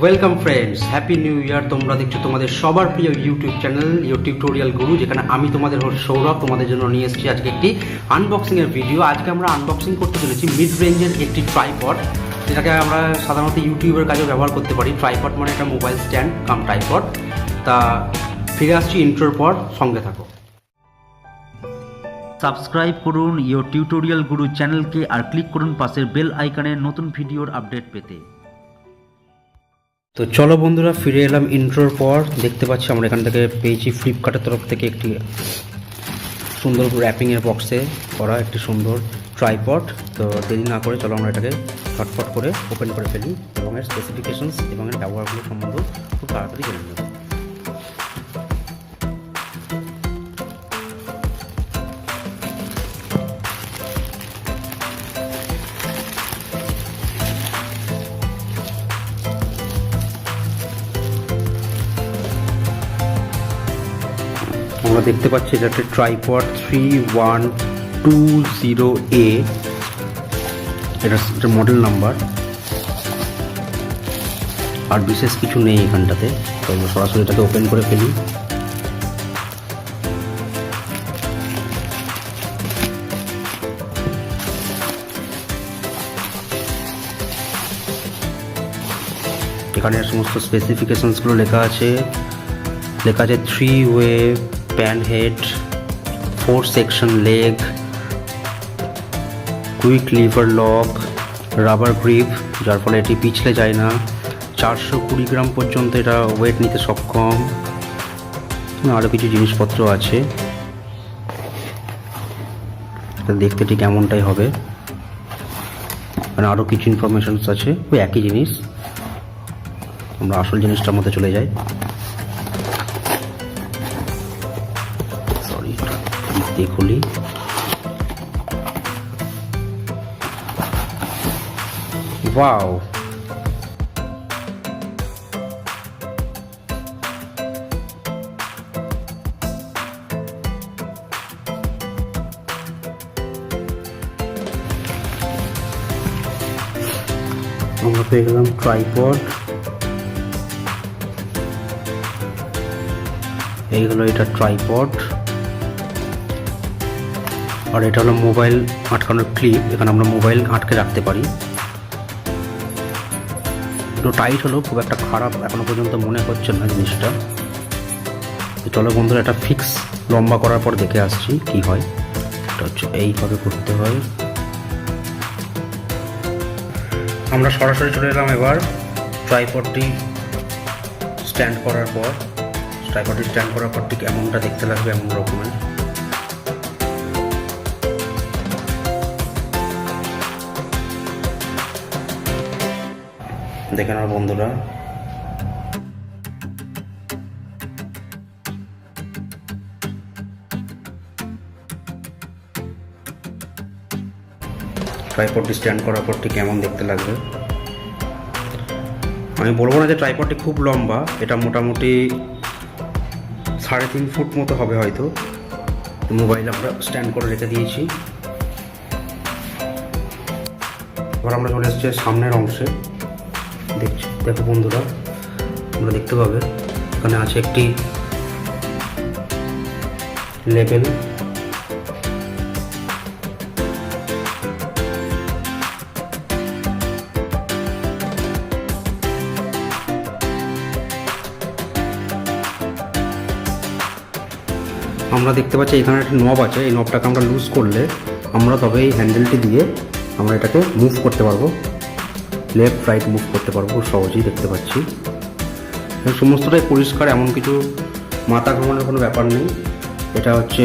Welcome friends, happy new year. তোমরা দেখছো তোমাদের সবার প্রিয় ইউটিউব চ্যানেল ইউর টিউটোরিয়াল গুরু, যেখানে আমি তোমাদের হোস্ট সৌরভ তোমাদের জন্য নিয়ে এসেছি আজকে একটি আনবক্সিংয়ের ভিডিও। আজকে আমরা আনবক্সিং করতে চলেছি মিড রেঞ্জের একটি ট্রাইপড, যেটাকে আমরা সাধারণত ইউটিউবের কাজে ব্যবহার করতে পারি। ট্রাইপড মানে একটা মোবাইল স্ট্যান্ড কাম ট্রাইপড। তা ফিরে আসছি ইন্ট্রোর পর, সঙ্গে থাকো। সাবস্ক্রাইব করুন ইওর টিউটোরিয়াল গুরু চ্যানেলকে আর ক্লিক করুন পাশের বেল আইকনে নতুন ভিডিওর আপডেট পেতে। তো চলো বন্ধুরা, ফিরে এলাম ইন্ট্রোর পর। দেখতে পাচ্ছি আমরা এখান থেকে পেয়েছি ফ্লিপকার্টের তরফ থেকে একটি সুন্দর র্যাপিংয়ের বক্সে করা একটি সুন্দর ট্রাইপড। তো দেরি না করে চলো আমরা এটাকে ছটফট করে ওপেন করে ফেলি এবং এর স্পেসিফিকেশনস এবং এর ব্যবহারগুলো সম্বন্ধে খুব তাড়াতাড়ি জেনে নেব। আমরা দেখতে পাচ্ছি এটা একটা ট্রাইপড 3120A, এটা মডেল নাম্বার। আর বিশেষ কিছু নেই এখানটাতে, তো আমরা সরাসরি এটাকে ওপেন করে ফেলি। এখানে সমস্ত স্পেসিফিকেশনসগুলো লেখা আছে 3-way pan head, 4 section leg, quick lever lock, rubber grip, যার ফলে এটি পিছলে যায় না, 420 গ্রাম পর্যন্ত এটা ওয়েট নিতে সক্ষম। আরও কিছু জিনিসপত্র আছে, দেখতে ঠিক এমনটাই হবে। মানে আরও কিছু ইনফরমেশনস আছে, ওই একই জিনিস। আমরা আসল জিনিসটার মধ্যে চলে যাই। খুলি, ওয়াও, আমরা পেয়ে গেলাম ট্রাইপড। এই হলো এটা ট্রাইপড, আর এটা হলো মোবাইল আটকানোর ক্লিপ। এখানে আমরা মোবাইল আটকে রাখতে পারি। একটু টাইট হলো, খুব একটা খারাপ এখনো পর্যন্ত মনে হচ্ছে না জিনিসটা। চলো বন্ধুরা, এটা ফিক্স লম্বা করার পর দেখে আসছি কি হয়। এটা হচ্ছে এইভাবে করতে হয়। আমরা সরাসরি চলে এলাম এবার ট্রাইপডটি স্ট্যান্ড করার পর। ট্রাইপডটি স্ট্যান্ড করার পর ঠিক এমনটা দেখতে লাগবে, এমন রকমের। দেখেন আমার বন্ধুরা, ট্রাইপডটি স্ট্যান্ড করার পর ঠিক কেমন দেখতে লাগবে। আমি বলবো না যে ট্রাইপডটি খুব লম্বা, এটা মোটামুটি 3.5 ফুট মতো হবে হয়তো। মোবাইল আমরা স্ট্যান্ড করে রেখে দিয়েছি। এবার আমরা চলে এসেছি সামনের অংশে। দেখো বন্ধুরা, তোমরা দেখতে পাবে এখানে আছে একটি লেবেল। আমরা দেখতে পাচ্ছি এখানে একটা নব আছে। এই নবটাকে আমরা লুজ করলে আমরা তবে এই হ্যান্ডেলটি দিয়ে আমরা এটাকে মুভ করতে পারবো, লেফট রাইট মুভ করতে পারবো সহজেই। দেখতে পাচ্ছি সমস্তটাই পরিষ্কার, এমন কিছু মাথা ঘামানোর কোনো ব্যাপার নেই। এটা হচ্ছে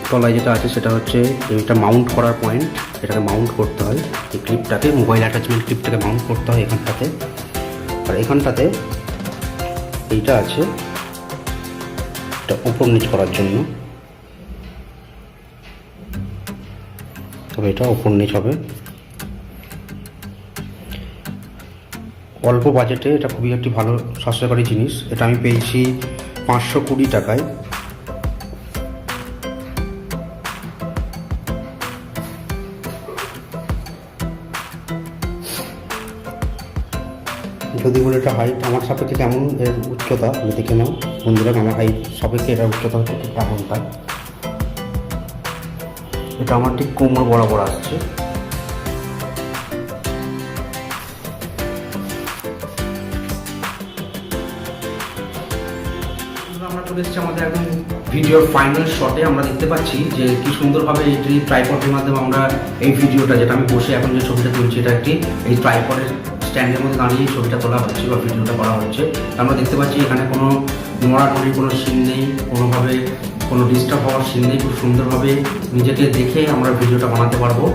তলায় যেটা আছে সেটা হচ্ছে এটা মাউন্ট করার পয়েন্ট। এটাকে মাউন্ট করতে হয়, এই ক্লিপটাকে, মোবাইল অ্যাটাচমেন্ট ক্লিপটাকে মাউন্ট করতে হয় এখানটাতে। আর এখানটাতে এইটা আছে, এটা উপর নিচ করার জন্য। তবে এটা উপর নিচ হবে। অল্প বাজেটে এটা খুবই একটি ভালো সাশ্রয়কারী জিনিস। এটা আমি পেয়েছি 520 টাকায়। যদি বলে এটা হাইট আমার সাপেক্ষে কেমন এর উচ্চতা আমি দেখে নাও বন্ধুরা, আমার হাইট সাপেক্ষে এটার উচ্চতা হচ্ছে ঠিক এমনটা। এটা আমার ঠিক কোমর বরাবর আসছে। আমরা চলে এসেছি আমাদের একদম ভিডিওর ফাইনাল শটে। আমরা দেখতে পাচ্ছি যে কি সুন্দরভাবে এটি ট্রাইপডের মাধ্যমে আমরা এই ভিডিওটা, যেটা আমি বসে এখন যে ছবিটা তুলছি, এটা একটি এই ট্রাইপডের স্ট্যান্ডের মধ্যে দাঁড়িয়ে ছবিটা তোলা হচ্ছে বা ভিডিওটা করা হচ্ছে। আমরা দেখতে পাচ্ছি এখানে কোনো নড়ানড়ির কোনো সিন নেই, কোনোভাবে কোনো ডিস্টার্ব হওয়ার সিন নেই। খুব সুন্দরভাবে নিজেকে দেখে আমরা ভিডিওটা বানাতে পারবো।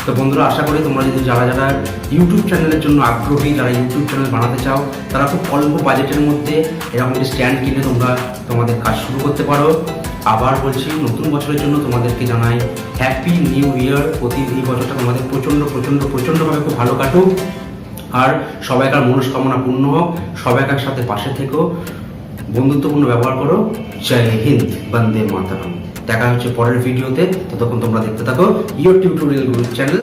তো বন্ধুরা, আশা করি তোমরা যদি যারা যারা ইউটিউব চ্যানেলের জন্য আগ্রহী, যারা ইউটিউব চ্যানেল বানাতে চাও, তারা খুব অল্প বাজেটের মধ্যে এরকম একটি স্ট্যান্ড কিনে তোমরা তোমাদের কাজ শুরু করতে পারো। আবার বলছি, নতুন বছরের জন্য তোমাদেরকে জানাই হ্যাপি নিউ ইয়ার। এই বছরটা তোমাদের প্রচণ্ডভাবে খুব ভালো কাটুক, আর সবাইকার মনস্কামনা পূর্ণ হোক। সবাইকার সাথে পাশে থেকো, বন্ধুত্বপূর্ণ ব্যবহার করো। জয় হিন্দ, বন্দে মাতরম। দেখা হচ্ছে পরের ভিডিওতে। ততক্ষণ তোমরা দেখতে থাকো ইওর টিউটোরিয়াল গুরু চ্যানেল।